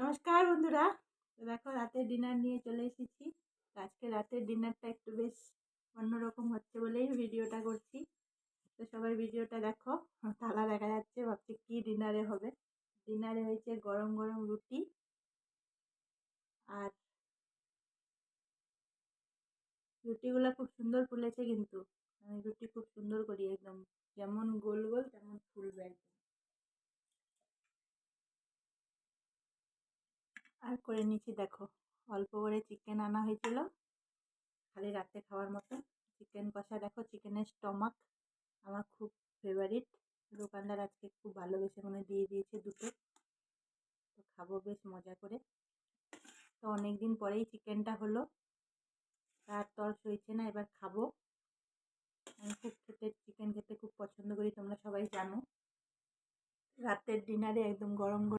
নমস্কার বন্ধুরা। তো দেখো রাতের ডিনার নিয়ে চলে এসেছি। তো আজকে রাতের ডিনারটা একটু বেশ অন্যরকম হচ্ছে বলেই ভিডিওটা করছি। তো সবাই ভিডিওটা দেখো। থালা দেখা যাচ্ছে, ভাবছি কি ডিনারে হবে। ডিনারে হয়েছে গরম গরম রুটি, আর রুটিগুলো খুব সুন্দর ফুলেছে কিন্তু। আমি রুটি খুব সুন্দর করি, একদম যেমন গোল গোল তেমন ফুলবে একদম। আর করে নিচ্ছি দেখো, অল্প করে চিকেন আনা হয়েছিল খালি রাতে খাওয়ার মতো। চিকেন কষা দেখো, চিকেনের স্টমাক আমার খুব ফেভারিট। দোকানদার আজকে খুব ভালোবেসে মনে দিয়ে দিয়েছে দুটো। তো খাবো বেশ মজা করে। তো অনেকদিন পরেই চিকেনটা হলো, তার তর সইছে না, এবার খাবো। আমি খুব চিকেন খেতে খুব পছন্দ করি, তোমরা সবাই জানো। রাতের ডিনারে একদম গরম গরম